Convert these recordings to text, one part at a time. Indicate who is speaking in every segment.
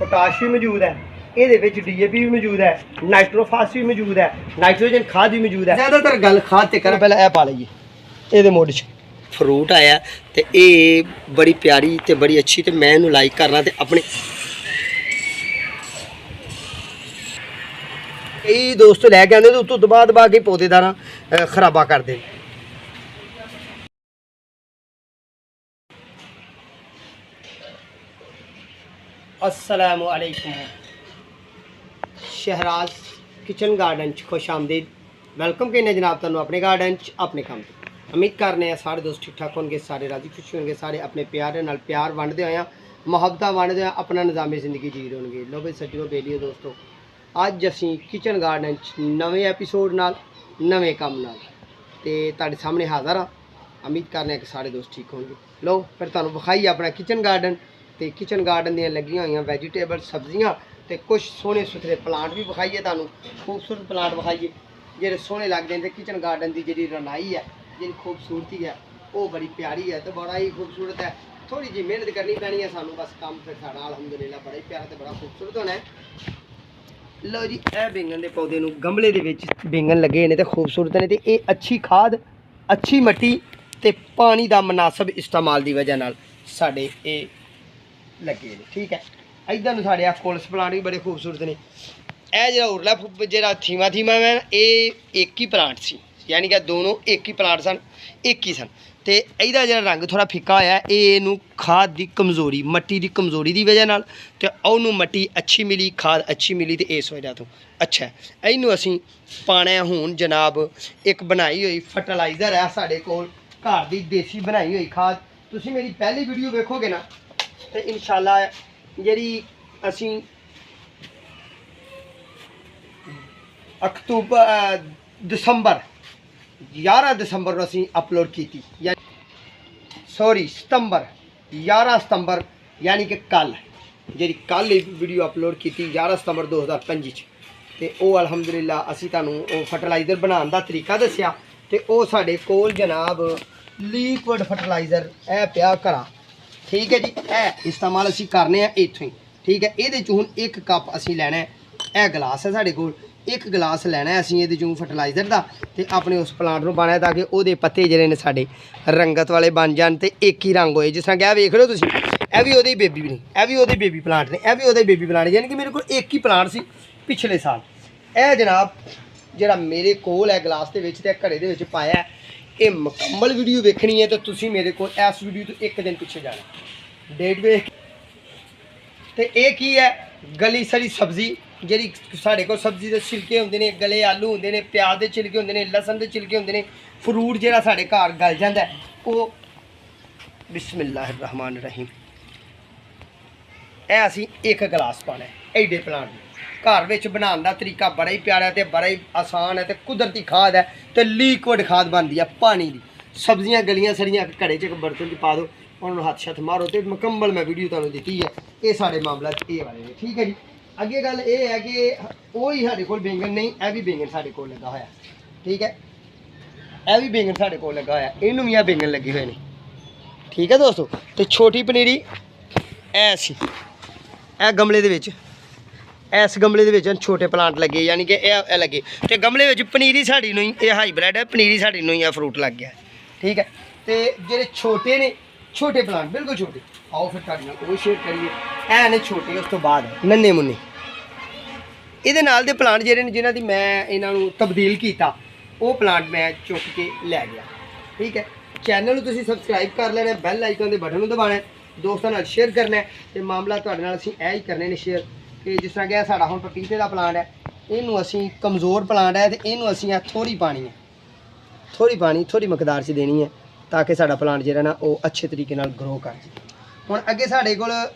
Speaker 1: Potash भी मौजूद है, ये DAP भी मौजूद है, नाइट्रोफास भी मौजूद है, नाइट्रोजन खाद भी मौजूद है। ज़्यादातर गल खाद ते करा पहले पा लीए ये मुड़ च फ्रूट आया तो ये बड़ी प्यारी तो बड़ी अच्छी तो मैं इन्हूं लाइक करना तो अपने कई दोस्त लैके आते तो उस बाद दबा के पौधेदार खराबा करते। अस्सलामु अलैकुम, शहराज किचन गार्डन खुश आमदीद। वेलकम कहने जनाब तुहानू अपने गार्डन अपने काम। उम्मीद करने सारे दोस्त ठीक ठाक होंगे, सारे राजी खुश होंगे, सारे अपने प्यारे नाल प्यार वंडदे होए मुहब्बत वंडदे होए अपना निज़ामे ज़िंदगी जी होंगे। लो भाई सज्जो बेलियो दोस्तों, अज असी किचन गार्डन नवे एपीसोड नाल नवे काम नाल ते तुहाडे सामने हाज़र हाँ। उम्मीद करने कि सारे दोस्त ठीक होंगे। लो फिर तुहानू विखाई अपना किचन गार्डन ते किचन गार्डन दियां लगियां होईयां वैजीटेबल सब्जियां ते कुछ सोहने सुथरे प्लांट भी विखाइए, तुहानू खूबसूरत प्लांट विखाइए जेह्ड़े सोहने लगदे ने। किचन गार्डन की जी रनाई है, जी खूबसूरती है वो बड़ी प्यारी है तो बड़ा ही खूबसूरत है। थोड़ी जी मेहनत करनी पैनी है सानू, बस काम फिर साड़ा अलहमदुलिल्लाह बड़ा ही प्यारा तो बड़ा खूबसूरत होना है। लो जी ए बैंगन के पौधे नू गमले दे विच बैंगन लगे ने तो खूबसूरत ने, तो ये अच्छी खाद अच्छी मट्टी ते पानी का मुनासिब इस्तेमाल की वजह नाल साडे ये लगे ने। ठीक है, इधर नूं साडे कोल्स प्लांट भी बड़े खूबसूरत ने। यह जो उरला जो थीमा थीमा मैं ये एक ही प्लांट सी, यानी कि दोनों एक ही प्लांट सन, एक ही सन। तो यदा जो रंग थोड़ा फिक्का होया ये खाद की कमज़ोरी मट्टी की कमज़ोरी की वजह नाल ते उन्होंने मट्टी अच्छी मिली खाद अच्छी मिली तो इस वजह तो अच्छा है। इनू असी पाने हुण जनाब एक बनाई हुई फर्टिलाइज़र है साढ़े कोल घर की देसी बनाई हुई खाद। तुसी मेरी पहली वीडियो वेखोगे ना तो इंशाल्लाह जी असी अक्तूबर दिसंबर 11 दिसंबर को असी अपलोड की थी, या सॉरी सितंबर 11 सितंबर यानी कि कल जी कल वीडियो अपलोड की थी 11 सितंबर 2025 तो वो अलहमदुलिल्लाह असी तुहानू फर्टिलाइज़र बनाने का तरीका दसिया तो वो साढ़े कोल जनाब लिक्विड फर्टिलाइज़र है पिया घरा। ठीक है जी, है इस्तेमाल असी करने इत्थों ही। ठीक है, ये हुण एक कप असी लैना है, यह गिलास है साढ़े कोल एक गिलास लैना है असी ये चूँ फर्टिलाइज़र का तो अपने उस प्लांट में पाना ताकि वो पत्ते जोड़े ने साढ़े रंगत वाले बन जान तो एक ही रंग होए। जिस तरह क्या वेख लो तुम यह भी वो बेबी भी नहीं, यह भी वो बेबी प्लांट ने, यह भी वो बेबी प्लांट यानी कि मेरे को एक ही प्लांट सी पिछले साल। यह जनाब जरा मेरे कोल है गिलास के घड़े के पाया ये मुकम्मल वीडियो वेखनी है तो तुम मेरे को इस वीडियो तो एक दिन पिछे जाना डेट वेख। तो ये की है गली सड़ी सब्जी जी साढ़े को सब्जी के छिलके होंगे ने, गले आलू होंगे ने, प्याज के छिलके होंगे ने, लसन के छिलके होंगे ने, फ्रूट जो साढ़े घर गल जाता है वो बिस्मिल्लाहिर्रहमानिर्रहीम यह असी एक गिलास पाना है एडे प्लांट घर में बनाने का तरीका बड़ा ही प्यारा है तो बड़ा ही आसान है तो कुदरती खाद है तो लिक्विड खाद बनती है पानी की। सब्जियां गलियां सड़ियां घड़े च बर्तन पाो उन्होंने हाथ शत मारो तो मुकम्मल मैं वीडियो तुहानू दी है। ये साढ़े मामला ये वाले ने। ठीक है जी, अगे गल ये है कि वो ही साढ़े कोल बैंगन नहीं, यह भी बैंगन साढ़े कोल लगा होया। ठीक है, यह भी बैंगन साढ़े कोल लगा होया, इनू भी बैंगन लगे हुए हैं। ठीक है दोस्तों, तो छोटी पनीरी ऐसी ए गमले दे इस गमले के छोटे प्लांट लगे यानी कि यह लगे तो गमले पनीरी साड़ी नूं ही हाईब्रिड है, पनीरी साड़ी नूं ही फ्रूट लग गया। ठीक है, तो जे छोटे ने छोटे प्लांट बिल्कुल छोटे आओ फिर वो शेयर करिए है ने छोटे उस तो बाद नन्हे मुन्ने ये नाल दे प्लांट जेह्ड़े ने जिन्हां दी मैं इन्हां तब्दील किया वो प्लांट मैं चुक के लै गया। ठीक है, चैनल नूं तुसीं सबसक्राइब कर लेना, बैल आइकन के बटन दबाना है, दोस्तों नाल शेयर करना है तो मामला तुहाडे नाल असीं यह ही करने ने शेयर कि जिस तरह कि साडा हुण पपीते का प्लांट है इनू असीं कमज़ोर प्लांट है तो इनू असीं थोड़ी पानी है थोड़ी मकदार से देनी है ताकि साडा प्लांट जो ना वो अच्छे तरीके नाल ग्रो कर जाए। हुण अगे साडे कोल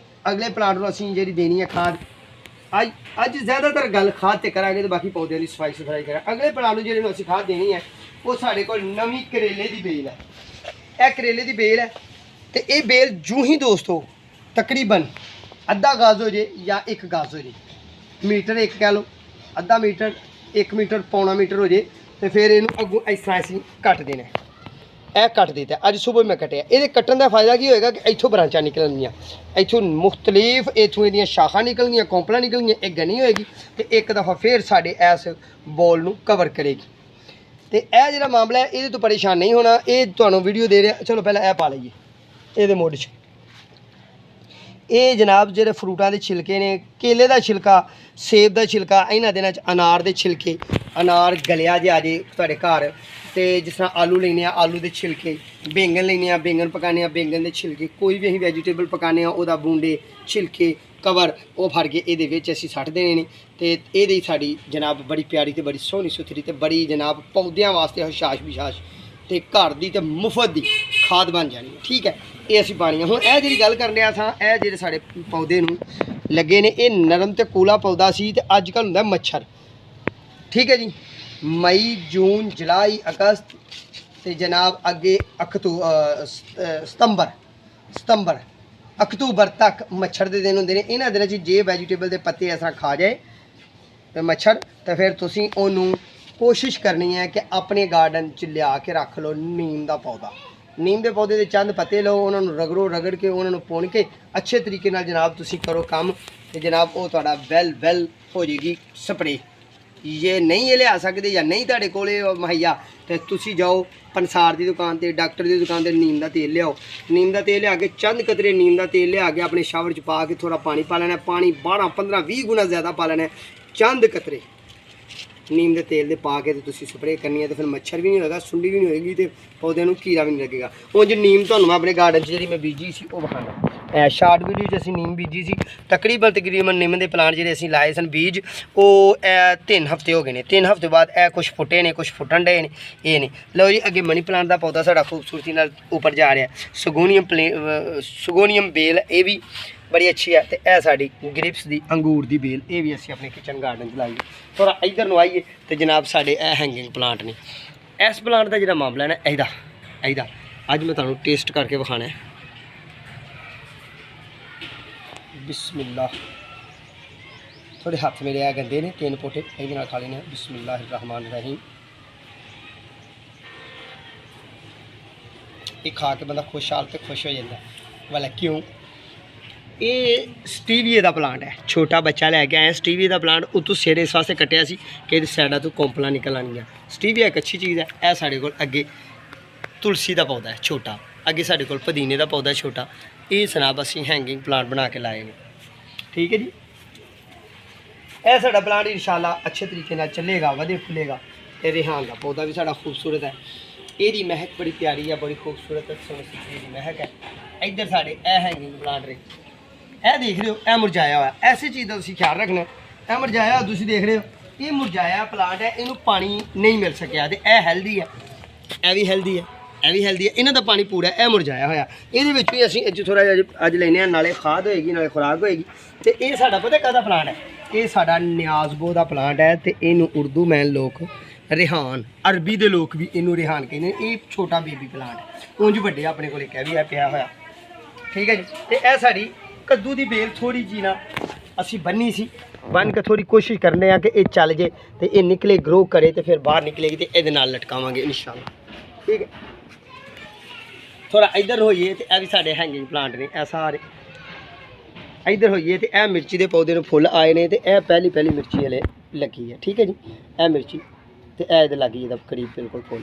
Speaker 1: अगले प्लांट नूं असीं जिहड़ी देनी है खाद अज ज़्यादातर गल खाद ते करांगे तो बाकी पौधों की सफाई सुथराई करांगे। अगले प्लांट नूं जिहड़ी असीं खाद देनी है वो साडे कोल नवीं करेले की बेल है, यह करेले की बेल है तो ये बेल जूं ही दोस्तों तकरीबन अद्धा गज हो जाए या एक गज हो जाए, मीटर एक कह लो अद्धा मीटर 1 मीटर पौना मीटर हो जाए तो फिर इनू अगों इस तरह असीं कट देना है। ਇਹ ਕੱਟ ਦਿੱਤਾ ਅੱਜ ਸਵੇਰ ਮੈਂ ਕੱਟਿਆ। ਇਹਦੇ ਕੱਟਣ ਦਾ ਫਾਇਦਾ ਕੀ ਹੋਏਗਾ ਕਿ ਇੱਥੋਂ ਬ੍ਰਾਂਚਾਂ ਨਿਕਲਣਗੀਆਂ, ਇੱਥੋਂ ਮੁਖਤਲਿਫ ਇੱਥੋਂ ਇਹਦੀਆਂ ਸ਼ਾਖਾਂ ਨਿਕਲਣਗੀਆਂ, ਕੋਂਪਲਾਂ ਨਿਕਲਣਗੀਆਂ, ਇਹ ਗਨੀ ਹੋਏਗੀ ਤੇ ਇੱਕ ਦਫਾ ਫਿਰ ਸਾਡੇ ਇਸ ਬੋਲ ਨੂੰ ਕਵਰ ਕਰੇਗੀ। ਤੇ ਇਹ ਜਿਹੜਾ ਮਾਮਲਾ ਹੈ ਇਹਦੇ ਤੋਂ ਪਰੇਸ਼ਾਨ ਨਹੀਂ ਹੋਣਾ। ਇਹ ਤੁਹਾਨੂੰ ਵੀਡੀਓ ਦੇ ਰਿਹਾ। ਚਲੋ ਪਹਿਲਾਂ ਇਹ ਪਾ ਲਈਏ ਇਹਦੇ ਮੁੱਢ 'ਚ। ਇਹ ਜਨਾਬ ਜਿਹੜੇ ਫਰੂਟਾਂ ਦੇ ਛਿਲਕੇ ਨੇ, ਕੇਲੇ ਦਾ ਛਿਲਕਾ, ਸੇਬ ਦਾ ਛਿਲਕਾ, ਇਹਨਾਂ ਦਿਨਾਂ 'ਚ ਅਨਾਰ ਦੇ ਛਿਲਕੇ, ਅਨਾਰ ਗਲਿਆ ਜੇ ਆ ਜੇ ਤੁਹਾਡੇ ਘਰ, ਤੇ ਜਿਸ ਤਰ੍ਹਾਂ ਆਲੂ ਲੈਣੇ ਆ ਆਲੂ ਦੇ ਛਿਲਕੇ, ਬੈਂਗਣ ਲੈਣੇ ਆ ਬੈਂਗਣ ਪਕਾਉਣੇ ਆ ਬੈਂਗਣ ਦੇ ਛਿਲਕੇ, ਕੋਈ ਵੀ ਅਸੀਂ ਵੈਜੀਟੇਬਲ ਪਕਾਉਂਦੇ ਆ ਉਹਦਾ ਬੂੰਡੇ ਛਿਲਕੇ ਕਵਰ ਉਹ ਫੜ ਕੇ ਇਹਦੇ ਵਿੱਚ ਅਸੀਂ ਸੱਟ ਦੇਣੇ ਨੇ। ਤੇ ਇਹਦੀ ਸਾਡੀ ਜਨਾਬ ਬੜੀ ਪਿਆਰੀ ਤੇ ਬੜੀ ਸੋਹਣੀ ਸੁਥਰੀ ਤੇ ਬੜੀ ਜਨਾਬ ਪੌਦਿਆਂ ਵਾਸਤੇ ਹਸ਼ਾਸ਼ ਵਿਸ਼ਾਸ਼ ਤੇ ਘਰ ਦੀ ਤੇ ਮੁਫਤ ਦੀ ਖਾਦ ਬਣ ਜਾਣੀ ਹੈ। ਠੀਕ ਹੈ, ਇਹ ਅਸੀਂ ਪਾਣੀ ਆ। ਹੁਣ ਇਹ ਜਿਹੜੀ ਗੱਲ ਕਰਨ ਡਿਆ ਸਾਂ, ਇਹ ਜਿਹੜੇ ਸਾਡੇ ਪੌਦੇ ਨੂੰ ਲੱਗੇ ਨੇ ਇਹ ਨਰਮ ਤੇ ਕੂਲਾ ਪੌਦਾ ਸੀ ਤੇ ਅੱਜ ਕੱਲ੍ਹ ਹੁੰਦਾ ਮੱਛਰ। ਠੀਕ ਹੈ ਜੀ, ਮਈ ਜੂਨ ਜੁਲਾਈ ਅਗਸਤ ਤੇ ਜਨਾਬ ਅੱਗੇ ਸਤੰਬਰ ਅਕਤੂਬਰ ਤੱਕ ਮੱਛਰ ਦੇ ਦਿਨ ਹੁੰਦੇ ਨੇ। ਇਹਨਾਂ ਦਿਨਾਂ 'ਚ ਜੇ ਵੈਜੀਟੇਬਲ ਦੇ ਪੱਤੇ ਇਸ ਤਰ੍ਹਾਂ ਖਾ ਜਾਏ ਤੇ ਮੱਛਰ, ਤਾਂ ਫਿਰ ਤੁਸੀਂ ਉਹਨੂੰ ਕੋਸ਼ਿਸ਼ ਕਰਨੀ ਹੈ ਕਿ ਆਪਣੇ ਗਾਰਡਨ 'ਚ ਲਿਆ ਕੇ ਰੱਖ ਲਓ ਨੀਮ ਦਾ ਪੌਦਾ। ਨੀਮ ਦੇ ਪੌਦੇ ਦੇ ਚੰਦ ਪੱਤੇ ਲਓ, ਉਹਨਾਂ ਨੂੰ ਰਗੜ ਕੇ ਉਹਨਾਂ ਨੂੰ ਪੁਣ ਕੇ ਅੱਛੇ ਤਰੀਕੇ ਨਾਲ ਜਨਾਬ ਤੁਸੀਂ ਕਰੋ ਕੰਮ ਤੇ ਜਨਾਬ ਉਹ ਤੁਹਾਡਾ ਵੈਲ ਹੋ ਜਾਏਗੀ ਸਪਰੇ। ਜੇ ਨਹੀਂ ਇਹ ਲਿਆ ਸਕਦੇ ਜਾਂ ਨਹੀਂ ਤੁਹਾਡੇ ਕੋਲੇ ਮੁਹੱਈਆ ਤੇ ਤੁਸੀਂ ਜਾਓ ਪੰਸਾਰ ਦੀ ਦੁਕਾਨ ਤੇ, ਡਾਕਟਰ ਦੀ ਦੁਕਾਨ ਤੇ ਨੀਮ ਦਾ ਤੇਲ ਲਿਆਓ। ਨੀਮ ਦਾ ਤੇਲ ਲਿਆ ਕੇ ਚੰਦ ਕਤਰੇ ਨੀਮ ਦਾ ਤੇਲ ਲਿਆ ਕੇ ਆਪਣੇ ਸ਼ਾਵਰ 'ਚ ਪਾ ਕੇ ਥੋੜਾ ਪਾਣੀ ਪਾ ਲੈਣਾ, ਪਾਣੀ 12 15 20 ਗੁਣਾ ਜ਼ਿਆਦਾ ਪਾ ਲੈਣਾ, ਚੰਦ ਕਤਰੇ ਨੀਮ ਦੇ ਤੇਲ ਦੇ ਪਾ ਕੇ ਤੇ ਤੁਸੀਂ ਸਪਰੇਅ ਕਰਨੀ ਹੈ ਤੇ ਫਿਰ ਮੱਛਰ ਵੀ ਨਹੀਂ ਹੋਏਗਾ, ਸੁੰਡੀ ਵੀ ਨਹੀਂ ਹੋਏਗੀ ਤੇ ਪੌਦਿਆਂ ਨੂੰ ਕੀੜਾ ਵੀ ਨਹੀਂ ਲੱਗੇਗਾ। ਉਂਝ ਨੀਮ ਤੁਹਾਨੂੰ ਮੈਂ ਆਪਣੇ ਗਾਰਡਨ 'ਚ ਜਿਹੜੀ ਮੈਂ ਬੀਜੀ ਸੀ ਉਹ ਵਿਖਾਣਾ। ਸ਼ਾਰਟ ਵੀਡੀਓ 'ਚ ਅਸੀਂ ਨੀਮ ਬੀਜੀ ਸੀ, ਤਕਰੀਬਨ ਨਿੰਮ ਦੇ ਪਲਾਂਟ ਜਿਹੜੇ ਅਸੀਂ ਲਾਏ ਸਨ ਬੀਜ ਉਹ 3 ਹਫ਼ਤੇ ਹੋ ਗਏ ਨੇ। 3 ਹਫ਼ਤੇ ਬਾਅਦ ਇਹ ਕੁਛ ਫੁੱਟੇ ਨੇ, ਕੁਛ ਫੁੱਟਣ ਡਏ ਨੇ। ਇਹ ਨੇ ਲਓ ਜੀ, ਅੱਗੇ ਮਨੀ ਪਲਾਂਟ ਦਾ ਪੌਦਾ ਸਾਡਾ ਖੂਬਸੂਰਤੀ ਨਾਲ ਉੱਪਰ ਜਾ ਰਿਹਾ। ਸੁਗੋਨੀਅਮ ਬੇਲ ਇਹ ਵੀ ਬੜੀ ਅੱਛੀ ਹੈ। ਤੇ ਇਹ ਸਾਡੀ ਗ੍ਰਿਪਸ ਦੀ ਅੰਗੂਰ ਦੀ ਬੇਲ ਇਹ ਵੀ ਅਸੀਂ ਆਪਣੇ ਕਿਚਨ ਗਾਰਡਨ 'ਚ ਲਾਈਏ। ਥੋੜਾ ਇੱਧਰ ਨੂੰ ਆਈਏ ਤੇ ਜਨਾਬ ਸਾਡੇ ਇਹ ਹੈਂਗਿੰਗ ਪਲਾਂਟ ਨੇ। ਇਸ ਪਲਾਂਟ ਦਾ ਜਿਹੜਾ ਮਾਮਲਾ ਨਾ ਇਹਦਾ ਅੱਜ ਮੈਂ ਤੁਹਾਨੂੰ ਟੇਸਟ ਕਰਕੇ ਵਿਖਾਣਾ। ਬਿਸਮਿਲ੍ਲਾ, ਥੋੜੇ ਹੱਥ ਮੇਰੇ ਆ ਗੰਦੇ ਨੇ, 3 ਪੋਟੇ ਇਹਦੇ ਨਾਲ ਖਾ ਲੈਣੇ। ਬਿਸਮਿਲ੍ਲਾਹਿਰਰਹਿਮਾਨਿਰਰਹੀਮ। ਇਹ ਖਾ ਕੇ ਬੰਦਾ ਖੁਸ਼ਹਾਲ ਤੇ ਖੁਸ਼ ਹੋ ਜਾਂਦਾ ਵਾਲਾ। ਕਿਉਂ? ਇਹ ਸਟੀਵੀਏ ਦਾ ਪਲਾਂਟ ਹੈ। ਛੋਟਾ ਬੱਚਾ ਲੈ ਕੇ ਆਇਆ ਸਟੀਵੀਏ ਦਾ ਪਲਾਂਟ, ਉਤੋਂ ਸਿਰ ਇਸ ਵਾਸਤੇ ਕੱਟਿਆ ਸੀ ਕਿ ਇਹਦੀ ਸਾਈਡਾਂ ਤੋਂ ਕੋਂਪਲਾਂ ਨਿਕਲ ਆਉਣਗੀਆਂ। ਸਟੀਵੀਆ ਇੱਕ ਅੱਛੀ ਚੀਜ਼ ਹੈ। ਇਹ ਸਾਡੇ ਕੋਲ ਅੱਗੇ ਤੁਲਸੀ ਦਾ ਪੌਦਾ ਹੈ ਛੋਟਾ, ਅੱਗੇ ਸਾਡੇ ਕੋਲ ਪੁਦੀਨੇ ਦਾ ਪੌਦਾ ਛੋਟਾ। ਇਹ ਸਨਾਬ ਅਸੀਂ ਹੈਂਗਿੰਗ ਪਲਾਂਟ ਬਣਾ ਕੇ ਲਾਏ ਨੇ। ਠੀਕ ਹੈ ਜੀ, ਇਹ ਸਾਡਾ ਪਲਾਂਟ ਇਨਸ਼ਾਅੱਲਾ ਅੱਛੇ ਤਰੀਕੇ ਨਾਲ ਚੱਲੇਗਾ, ਵਧੇ ਫੁੱਲੇਗਾ। ਤੇ ਰਿਹਾਨ ਦਾ ਪੌਦਾ ਵੀ ਸਾਡਾ ਖੂਬਸੂਰਤ ਹੈ। ਇਹਦੀ ਮਹਿਕ ਬੜੀ ਪਿਆਰੀ ਹੈ, ਬੜੀ ਖੂਬਸੂਰਤ ਸੋਹਣੀ ਦੀ ਮਹਿਕ ਹੈ। ਇੱਧਰ ਸਾਡੇ ਇਹ ਹੈਂਗਿੰਗ ਪਲਾਂਟ ਨੇ, ਇਹ ਦੇਖ ਰਹੇ ਹੋ ਇਹ ਮੁਰਝਾਇਆ ਹੋਇਆ। ਐਸੀ ਚੀਜ਼ ਦਾ ਤੁਸੀਂ ਖਿਆਲ ਰੱਖਣਾ। ਇਹ ਮੁਰਝਾਇਆ ਤੁਸੀਂ ਦੇਖ ਰਹੇ ਹੋ, ਇਹ ਮੁਰਝਾਇਆ ਪਲਾਂਟ ਹੈ, ਇਹਨੂੰ ਪਾਣੀ ਨਹੀਂ ਮਿਲ ਸਕਿਆ ਤੇ ਇਹ ਹੈਲਦੀ ਹੈ, ਇਹ ਵੀ ਹੈਲਦੀ ਹੈ, ਇਹ ਵੀ ਹੈਲਦੀ ਹੈ। ਇਹਨਾਂ ਦਾ ਪਾਣੀ ਪੂਰਾ, ਇਹ ਮੁਰਝਾਇਆ ਹੋਇਆ। ਇਹਦੇ ਵਿੱਚ ਵੀ ਅਸੀਂ ਅੱਜ ਥੋੜ੍ਹਾ ਜਿਹਾ ਅੱਜ ਲੈਂਦੇ ਹਾਂ, ਨਾਲੇ ਖਾਦ ਹੋਏਗੀ ਨਾਲੇ ਖੁਰਾਕ ਹੋਏਗੀ। ਤੇ ਇਹ ਸਾਡਾ ਪਤਾ ਕਾਹਦਾ ਪਲਾਂਟ ਹੈ? ਇਹ ਸਾਡਾ ਨਿਆਜ਼ਬੋ ਦਾ ਪਲਾਂਟ ਹੈ ਤੇ ਇਹਨੂੰ ਉਰਦੂ ਮੈਨ ਲੋਕ ਰਿਹਾਨ, ਅਰਬੀ ਦੇ ਲੋਕ ਵੀ ਇਹਨੂੰ ਰਿਹਾਨ ਕਹਿੰਦੇ ਨੇ। ਇਹ ਛੋਟਾ ਬੇਬੀ ਪਲਾਂਟ ਹੈ, ਉਂਝ ਵੱਡੇ ਆਪਣੇ ਕੋਲ ਇੱਕ ਵੀ ਹੈ ਪਿਆ ਹੋਇਆ। ਠੀਕ ਹੈ ਜੀ, ਤੇ ਇਹ ਸਾਡੀ ਕੱਦੂ ਦੀ ਬੇਲ ਥੋੜੀ ਜੀ ਨਾ ਅਸੀਂ ਬੰਨੀ ਸੀ, ਬੰਨ ਕੇ ਥੋੜੀ ਕੋਸ਼ਿਸ਼ ਕਰਨੇ ਆ ਕਿ ਇਹ ਚੱਲ ਜੇ ਤੇ ਇਹ ਨਿਕਲੇ, ਗਰੋ ਕਰੇ ਤੇ ਫਿਰ ਬਾਹਰ ਨਿਕਲੇਗੀ ਤੇ ਇਹਦੇ ਨਾਲ ਲਟਕਾਵਾਂਗੇ ਇਨਸ਼ਾਅੱਲਾ। ਠੀਕ ਹੈ, ਥੋੜਾ ਇੱਧਰ ਹੋਈਏ ਤੇ ਇਹ ਵੀ ਸਾਡੇ ਹੈਂਗਿੰਗ ਪਲਾਂਟ ਨੇ। ਇਹ ਸਾਰੇ ਇੱਧਰ ਹੋਈਏ ਤੇ ਇਹ ਮਿਰਚੀ ਦੇ ਪੌਦੇ ਨੂੰ ਫੁੱਲ ਆਏ ਨੇ ਤੇ ਇਹ ਪਹਿਲੀ ਮਿਰਚੀ ਵਾਲੇ ਲੱਗੀ ਹੈ। ਠੀਕ ਹੈ ਜੀ, ਇਹ ਮਿਰਚੀ ਤੇ ਇਹ ਇਹਦੇ ਲੱਗੀ ਇਹਦਾ ਕਰੀਬ ਬਿਲਕੁਲ ਫੁੱਲ।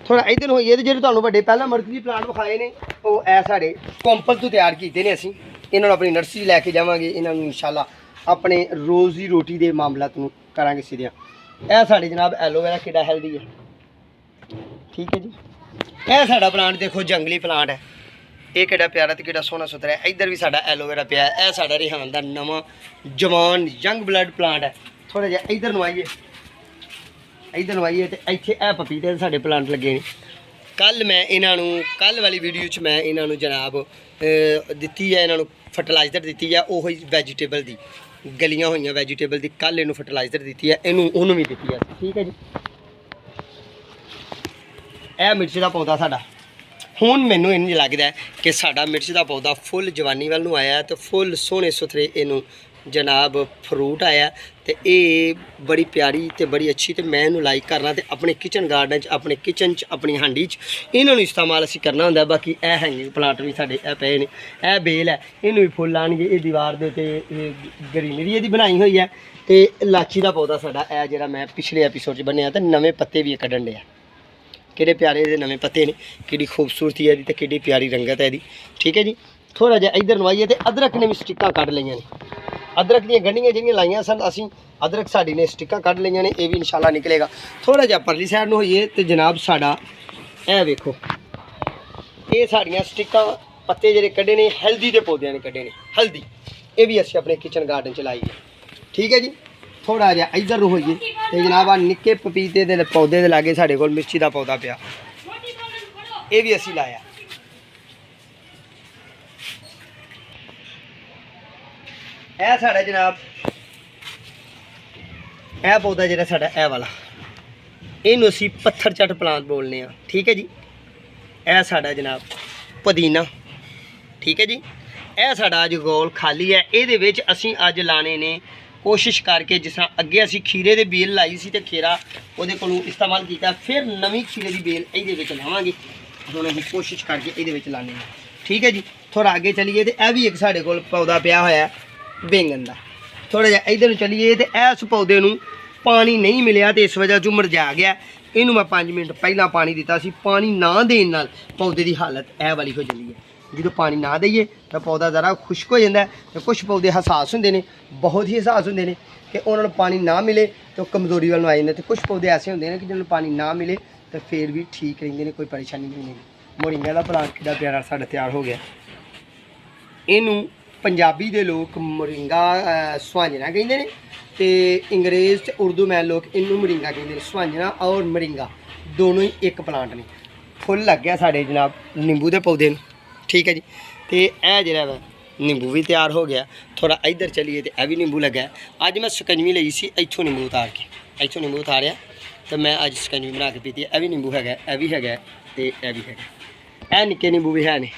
Speaker 1: ਥੋੜਾ ਇੱਧਰ ਹੋਈਏ ਤੇ ਜਿਹੜੇ ਤੁਹਾਨੂੰ ਵੱਡੇ ਪਹਿਲਾਂ ਮਰਜ਼ੀ ਪਲਾਂਟ ਵਿਖਾਏ ਨੇ ਉਹ ਇਹ ਸਾਡੇ ਕੰਪਲ ਤੋਂ ਤਿਆਰ ਕੀਤੇ ਨੇ। ਅਸੀਂ ਇਹਨਾਂ ਨੂੰ ਆਪਣੀ ਨਰਸਰੀ ਲੈ ਕੇ ਜਾਵਾਂਗੇ, ਇਹਨਾਂ ਨੂੰ ਇਨਸ਼ਾਅੱਲਾ ਆਪਣੇ ਰੋਜ਼ੀ ਰੋਟੀ ਦੇ ਮਾਮਲਾਤ ਨੂੰ ਕਰਾਂਗੇ ਸਿੱਧਿਆਂ। ਇਹ ਸਾਡੇ ਜਨਾਬ ਐਲੋਵੇਰਾ ਕਿੱਡਾ ਹੈਲਦੀ ਹੈ। ਠੀਕ ਹੈ ਜੀ, ਇਹ ਸਾਡਾ ਪਲਾਂਟ ਦੇਖੋ ਜੰਗਲੀ ਪਲਾਂਟ ਹੈ, ਇਹ ਕਿੱਡਾ ਪਿਆਰਾ ਤੇ ਕਿੱਡਾ ਸੋਹਣਾ ਸੁਥਰਾ ਹੈ। ਇੱਧਰ ਵੀ ਸਾਡਾ ਐਲੋਵੇਰਾ ਪਿਆ ਹੈ। ਇਹ ਸਾਡਾ ਰਿਹਾਨ ਦਾ ਨਵਾਂ ਜਵਾਨ ਯੰਗ ਬਲੱਡ ਪਲਾਂਟ ਹੈ। ਥੋੜਾ ਜਿਹਾ ਇੱਧਰ ਨੂੰ ਆਈਏ ਤੇ ਇੱਥੇ ਇਹ ਪਪੀਤੇ ਸਾਡੇ ਪਲਾਂਟ ਲੱਗੇ ਨੇ। ਕੱਲ ਵਾਲੀ ਵੀਡੀਓ 'ਚ ਮੈਂ ਇਹਨਾਂ ਨੂੰ ਜਨਾਬ ਦਿੱਤੀ ਹੈ, ਇਹਨਾਂ ਨੂੰ ਫਰਟੀਲਾਈਜ਼ਰ ਦਿੱਤੀ ਹੈ, ਉਹ ਵੈਜੀਟੇਬਲ ਦੀ ਗਲੀਆਂ ਹੋਈਆਂ ਵੈਜੀਟੇਬਲ ਦੀ। ਕੱਲ ਇਹਨੂੰ ਫਰਟੀਲਾਈਜ਼ਰ ਦਿੱਤੀ ਹੈ, ਉਹਨੂੰ ਵੀ ਦਿੱਤੀ ਹੈ। ਠੀਕ ਹੈ ਜੀ, ਇਹ ਮਿਰਚ ਦਾ ਪੌਦਾ ਸਾਡਾ ਹੁਣ ਮੈਨੂੰ ਇੰਝ ਲੱਗਦਾ ਕਿ ਸਾਡਾ ਮਿਰਚ ਦਾ ਪੌਦਾ ਫੁੱਲ ਜਵਾਨੀ ਵੱਲ ਨੂੰ ਆਇਆ ਤੇ ਫੁੱਲ ਸੋਹਣੇ ਸੁਥਰੇ ਇਹਨੂੰ जनाब फ्रूट आया तो ये बड़ी प्यारी तो बड़ी अच्छी तो मैं इन्हूं लाइक करना तो अपने किचन गार्डन अपने किचन अपनी हांडी इन्हों इस्तेमाल असीं करना होंदा। बाकी ए हैंगिंग प्लांट भी साडे ए पे ने ए बेल है इनू भी फुल आएंगे। ये दीवार दे ते ग्रीनरी इहदी बनाई हुई है तो लाची का पौधा साडा ए जिहड़ा मैं पिछले एपीसोड च बन्निया तो नवे पत्ते भी कड्ढन डे किहड़े प्यारे इहदे नवे पत्ते ने किहड़ी खूबसूरती है तो किहड़ी प्यारी रंगत है इहदी। ठीक है जी थोड़ा जिहा इधर नवाइए तो अदरक ने भी स्टिक्कां कढ लईआं ने अदरक दी गंढियां जिहड़ियां लाइयां सन असीं अदरक साडी ने स्टिक्कां कढ लईआं ने ये भी इंशाल्लाह निकलेगा। थोड़ा जिहा परली साइड नूं होइए तो जनाब साडा ए वेखो ये साड़ियाँ स्टिक्कां पत्ते जिहड़े कड्ढे ने हल्दी के पौधे ने कड्ढे ने हल्दी ये भी असीं अपने किचन गार्डन च लाई है। ठीक है जी थोड़ा जिहा इधर नूं होइए तो जनाब आ निक्के पपीते दे पौधे दे लागे साडे कोल मिर्ची दा पौधा पिया ये भी असीं लाया। ए साढ़ा जनाब ए पौधा जो साढ़ा ए वाला इनू असी पत्थर चट प्लांट बोलने। ठीक है जी ए साढ़ा जनाब पुदीना। ठीक है जी ए साढ़ा अज गोल खाली है ये असी अज लाने ने कोशिश करके जिस तरह अगे असी खीरे दे बेल लाई सी ते खीरा उहदे कोलों इस्तेमाल किया फिर नवीं खीरे दी बेल ये लावांगे हुण असीं कोशिश करके ये लाने। ठीक है जी थोड़ा आगे चलीए तो यह भी एक साढ़े कोल पौधा पिया होया बैंगन का। थोड़ा जिहा इधर चलीए तो इस पौधे नूं पानी नहीं मिलिया तो इस वजह से मुरझा गया। इनू मैं 5 मिनट पहला पानी दिता सी पानी ना देने नाल पौधे की हालत ए वाली हो जाती है। जो पानी ना दईए तो पौधा ज़रा खुश्क हो जाता है तो कुछ पौधे हसास होंगे ने बहुत ही हसास होंगे ने कि उन्होंने पानी ना मिले तो कमज़ोरी वाल आ जाते तो कुछ पौधे ऐसे होंगे कि जिन्होंने पानी ना मिले तो फिर भी ठीक रहेंगे ने कोई परेशानी नहीं होगी। मोरिंगा का प्लांट कितना प्यारा साढ़ा तैयार हो गया। इनू पंजाबी दे लोग मोरिंगा सुहांजना कहते हैं तो अंग्रेज़ ते उर्दू में लोग इनू मोरिंगा कहते हैं। सुहांजना और मोरिंगा दोनों ही एक प्लांट ने। फुल लग गया साढ़े जनाब नींबू के पौधे। ठीक है जी तो यह जो नींबू भी तैयार हो गया। थोड़ा इधर चलीए तो यह भी नींबू लगा है। अज मैं शकंजवी ली सी इत्थों नींबू उतार के इत्थों नींबू उतारिया तो मैं अज शकंजवी बना के पीती। यह भी नींबू है यह भी है तो यह भी है यह निक्के नींबू भी है ने।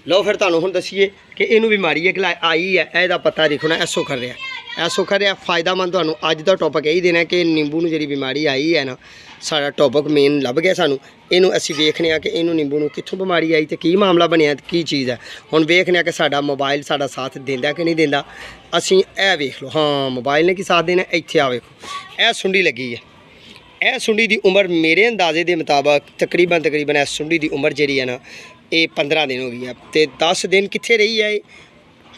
Speaker 1: लो फिर तुहानूं हुण दसीए कि इनू बीमारी एक आई है यदा पता देखो ना ऐसो कर रहा ऐसो कर रहा फायदामंद। तुहानूं अज दा टॉपिक यही देना कि नींबू नूं जिहड़ी बीमारी आई है ना साडा टॉपिक मेन लभ गया सानूं। इनू असीं वेखने आ कि इनू नींबू नूं कित्थों बीमारी आई तो की मामला बनिया की चीज़ है। हुण वेखने कि साडा मोबाइल साडा साथ देंदा कि नहीं देंदा। असीं ए वेख लो हाँ मोबाइल ने की साथ देना। इत्थे आ वेखो ए सुंडी लगी है ए सुंडी की उम्र मेरे अंदाजे के मुताबिक तकरीबन इस सुंडी की उम्र जी है ना ये 15 दिन हो गई है तो 10 दिन कित्थे रही है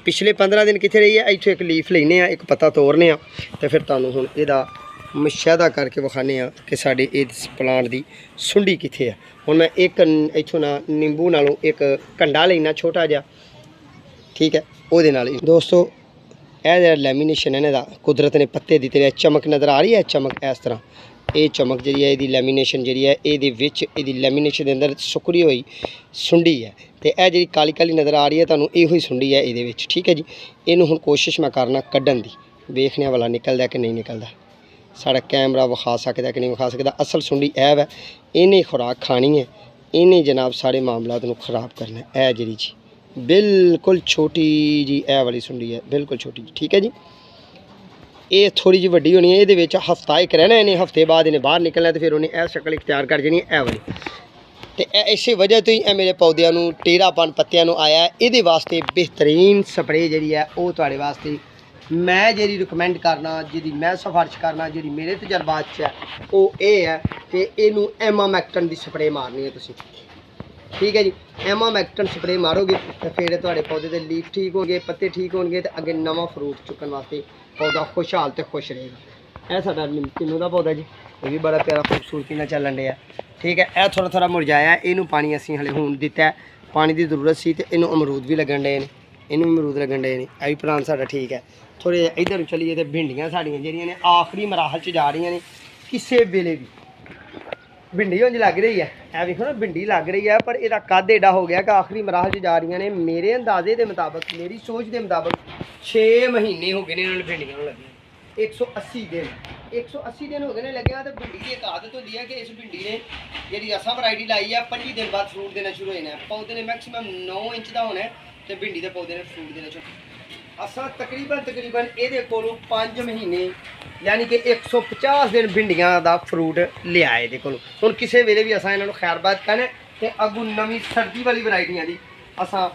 Speaker 1: पिछले 15 दिन कित्थे रही है। इत्थों एक लीफ लेने एक पत्ता तोड़ने तो फिर तुहानूं हुण इहदा मुशाहदा करके विखाने कि साडे इस प्लांट की सुंडी कित्थे है। हुण मैं एक इत्थों ना नींबू नालों एक कंडा लेना छोटा जिहा। ठीक है उहदे नाल दोस्तों यह जिहड़ा लैमीनेशन है इहदा कुदरत ने पत्ते दित्ते ने। चमक नज़र आ रही है चमक इस तरह ये चमक जी है। यदी लैमीनेशन जी है ये लैमीनेशन के अंदर सुकड़ी हुई सुंडी है तो यह जी काली काली नज़र आ रही है तुहानूं इहो ही सुंडी है ये। ठीक है जी इनू हुण कोशिश मैं करना कड्ढन दी वेखने वाला निकलदा कि नहीं निकलदा साड़ा कैमरा विखा सकदा कि नहीं विखा सकदा। असल सुंडी ऐब है इन्हें खुराक खानी है इन्हें जनाब सारे मामलात नूं खराब करना है। जी बिल्कुल छोटी जी ए वाली सुंडी है बिल्कुल छोटी जी। ठीक है जी ये थोड़ी जी वड्डी होनी है ये हफ्ता एक रहना इन्हें हफ्ते बाद इन्हें बाहर निकलना तो फिर उन्हें यह शक्ल इख्तियार कर जानी है वाली। तो इस वजह तो ही मेरे पौधों को टेढ़ापन पत्तियां आया ये वास्ते बेहतरीन स्प्रे जी है वो तुहाडे वास्ते मैं जी रिकमेंड करना जी मैं सिफारिश करना जी मेरे तजर्बात है वो ये है कि इनू एमामैक्टन की स्प्रे मारनी है तुसीं। ठीक है जी एमामैक्टन स्प्रे मारोगे तो फिर तुहाडे पौधे के लीफ ठीक होंगे पत्ते ठीक होंगे तो अगे नवा फ्रूट चुकन वास्ते पौधा खुशहाल तो खुश रहेगा। यह साडा किन्नू का पौधा जी ये भी बड़ा प्यारा खूबसूरती ना चलन डया। ठीक है यह थोड़ा थोड़ा मुरझाया इनू पानी असीं हले हुण दिता है पानी की जरूरत सी तो इनू अमरूद भी लगन डे ने इनू अमरूद लगन डे ने यह भी प्लांट साडा ठीक है। थोड़े इधर चलीए तो भिंडियां साड़ियां जिहड़ियां ने आखिरी मराहल च जा रही ने किसी वेले भी भिंडी उंज लग रही है ए देखो ना भिंडी लग रही है पर इसका कद एडा हो गया कि आखिरी मराहल च जा रही ने। मेरे अंदाजे के मुताबिक मेरी सोच के मुताबिक 6 महीने हो गए ने इन्होंने भिंडियां लगी 180 दिन 180 दिन हो गए ने लगे। तो भिंडी की एक आदत होती है कि इस भिंडी ने जी असा वरायटी लाई है 25 दिन बाद फ्रूट देना शुरू होना है। पौधे ने मैक्सीमम 9 इंच का होना है तो भिंडी के पौधे ने फ्रूट देना शुरू असा तकरीबन ये को 5 महीने यानी कि 150 दिन भिंडियां का फ्रूट लिया ये को हूँ किसी वेले भी असा इन्होंने खैरबाद कहना तो अगू नवी सर्दी वाली वैरायटियां की असा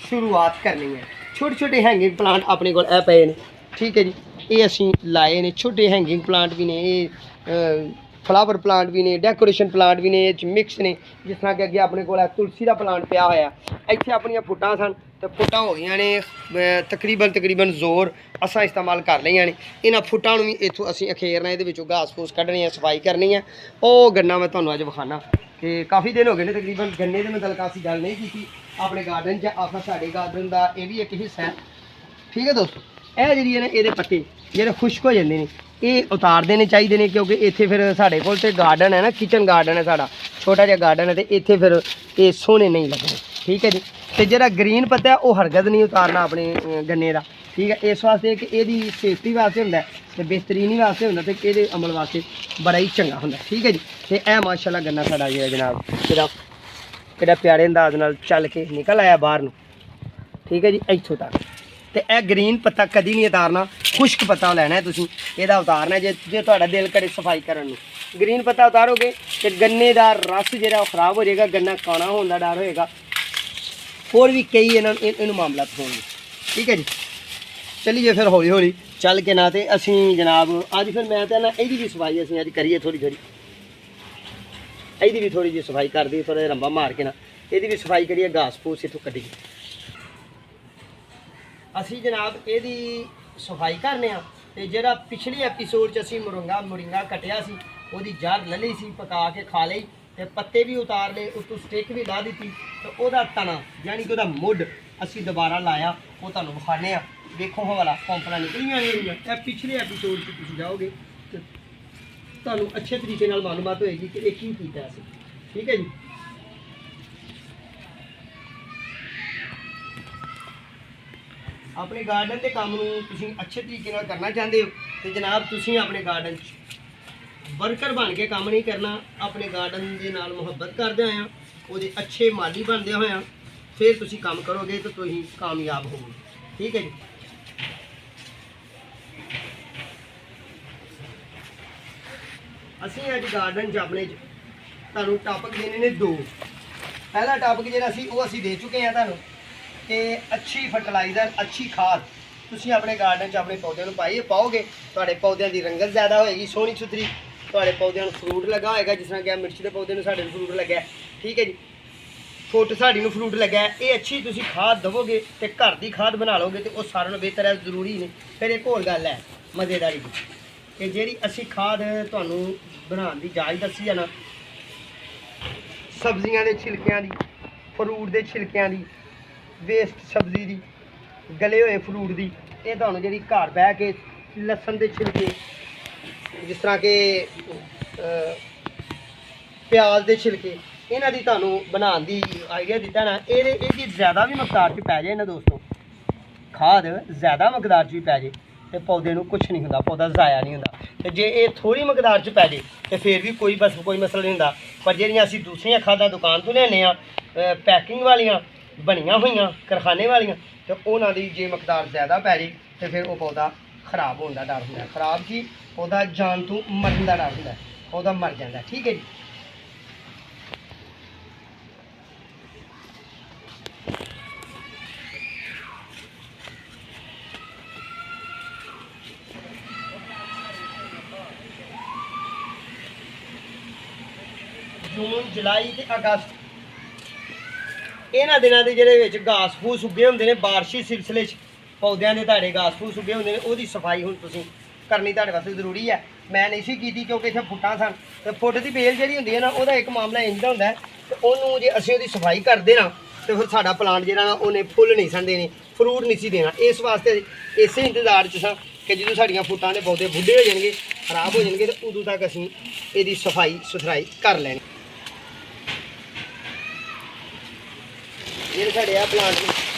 Speaker 1: शुरुआत करनी है। छोटे छोटे हैंगिंग प्लांट अपने को पे ने, ठीक है जी। ये असी लाए ने छोटे हैंगिंग प्लांट भी ने, ये फ्लावर प्लांट भी ने, डेकोरेशन प्लांट भी ने, मिक्स ने। जिस तरह कि अगे अपने को तुलसी का प्लांट पिया होया, इत्थे अपनियां फुटां सन तो फुटां हो गई ने तकरीबन जोर असा इस्तेमाल कर लिया ने। इन्हां फुटां नूं भी इत्थों असीं अखेरना, ये घास फूस कड्ढनी है, सफाई करनी है। वो गन्ना मैं तुहानूं अज विखाना कि काफ़ी दिन हो गए ने तकरीबन गन्ने के मतलब असीं गल नहीं की अपने गार्डन च। आखा साडे गार्डन का यह भी एक हिस्सा है, ठीक है दोस्तों। यह जी ने ये पत्ते जो खुश्क हो जाते हैं ये उतार देने चाहिए ने, क्योंकि इत्थे फिर साढ़े कोल ते गार्डन है ना, किचन गार्डन है साड़ा, छोटा जिहा गार्डन है, तो इत्थे फिर ये सोहने नहीं लगने, ठीक है जी। तो जो ग्रीन पत्ता है वो हरगत नहीं उतारना अपने गन्ने का, ठीक है। इस वास्ते कि यदी सेफ्टी वास्ते होंदा ते बेहतरीनी वास्ते होंदा ते इहदे अमल वास्ते बड़ा ही चंगा होंदा, ठीक है जी। तो यह माशाल्लाह गन्ना साड़ा जो है जनाब किहड़ा प्यारे अंदाज नाल चल के निकल आया बाहर नूं, ठीक है जी। इत्थों तक तो यह ग्रीन पत्ता कभी नहीं उतारना, खुश्क पत्ता लैना है तुसीं, इहदा उतारना जे तुहाडा दिल करे सफाई करन नूं। ग्रीन पत्ता उतारोगे तो गन्ने का रस जो खराब हो जाएगा, गन्ना काना होने का डर होएगा, होर भी कई इन्हूं मामला होंगे, ठीक है जी। चलिए फिर हौली हौली चल के ना तो असी जनाब अज फिर मैं तो ना यही भी सफाई असीं अज करिए थोड़ी यही भी थोड़ी जी सफाई कर दी, थोड़ा रंबा मार के ना यही भी सफाई करिए, घास फूस इतों कड्ढिए। असी जनाब यदी सफाई करने तो जरा पिछले एपीसोड असी मुरिंगा कटिया सी, ओदी जड़ ले ली सी, पका के खा ली, तो पत्ते भी उतार ले, उत्तों स्टिक भी ला दी, तो वह तना यानी कि मुड असी दोबारा लाया, वो तुहानूं विखाने। देखो हवाला पंपना निकलियां, पिछले एपीसोड से तुसीं जाओगे तो तुहानूं अच्छे तरीके नाल मालूमात होएगी कि एक ही कीता असीं, ठीक है जी। अपने गार्डन के काम तुसीं अच्छे तरीके नाल करना चाहते हो तो जनाब तुसीं अपने गार्डन वर्कर बन के काम नहीं करना, अपने गार्डन के नाल मुहब्बत करदे होया उहदे अच्छे माली बनदे होया फिर तुसीं काम करोगे तो तुसीं कामयाब होवोगे, ठीक है जी। असीं अज गार्डन च अपने तुहानूं टॉपिक देने ने 2। पहला टॉपिक जिहड़ा असीं वो असीं दे चुके हैं तुहानूं कि अच्छी फर्टिलाइज़र अच्छी खाद तुसीं अपने गार्डन च अपने पौधों में पाओगे, तुहाडे पौधों की रंगत ज़्यादा होएगी, सोहनी सुथरी, तुहाडे पौधों में फ्रूट लगा होएगा, जिस तरह कि मिर्च के पौधे में साडे फ्रूट लग्या, ठीक है जी। फुट साड़ी फ्रूट लग्या, ये अच्छी तुसीं खाद दवोगे तो घर की खाद बना लोगे तो वो सारे बेहतर है, जरूरी नहीं। फिर एक होर गल है मज़ेदारी की कि जिहड़ी असीं खाद तुहानूं बनाउण दी जाच दस्सी है ना, सब्जियां के छिलकियां दी, फ्रूट के छिलकियां दी, वेस्ट सब्जी की, गले हुए फ्रूट की, ये तुहानूं जिहड़ी घर बह के लसन के छिलके, जिस तरह के प्याज के छिलके, इन्हां दी तुहानूं बनाउण दी आइडिया दिता ना, ये ज़्यादा भी मकदार च पै जाए ना दोस्तों, खाद ज़्यादा मकदार च भी पै जाए तो पौधे नूं कुछ नहीं होंदा, पौधा ज़ाया नहीं होंदा। तो जे ये थोड़ी मकदार च पै जाए तो फिर भी कोई मसला नहीं होंदा। पर जिहड़ियां असीं दूसरियां खादां दुकान तो लैने आ पैकिंग वालियां बनिया हुई कारखाने वालियां, तो उन्हां दी जे मकदार ज़्यादा पै जाए तो फिर वो पौधा खराब होने का डर होंदा, खराब की पौधा जान तो मरन का डर होंदा, पौधा मर जाता, ठीक है जी। जून जुलाई ते अगस्त इन्हां दिनां दे जिहड़े विच घास फूस उगे होंदे ने, बारिशी सिलसिले पौधों के तुहाडे घास फूस उगे होंदे ने, उहदी सफाई हुण तुसीं करनी तुहाडे वास्ते जरूरी है। मैं नहीं सी कीती क्योंकि इत्थे फुट्टां सन, तो फुट की बेल जिहड़ी हुंदी है ना, उहदा एक मामला इंज दा हुंदा है कि उहनूं जे असीं उहदी सफाई करदे ना तो फिर साडा प्लांट जिहड़ा ना उहने फुੱਲ नहीं सन देने, फ्रूट नहीं सी देना। इस वास्ते इसे इंतजार च सां कि जदों साडीआं फुट्टां दे पौधे बुढ़े हो जाणगे, खराब हो जाणगे, तो उदों तक असीं इहदी सफाई सुथराई कर लैनी। ਜਿਹੜੇ ਸਾਡੇ ਆ ਪਲਾਂਟ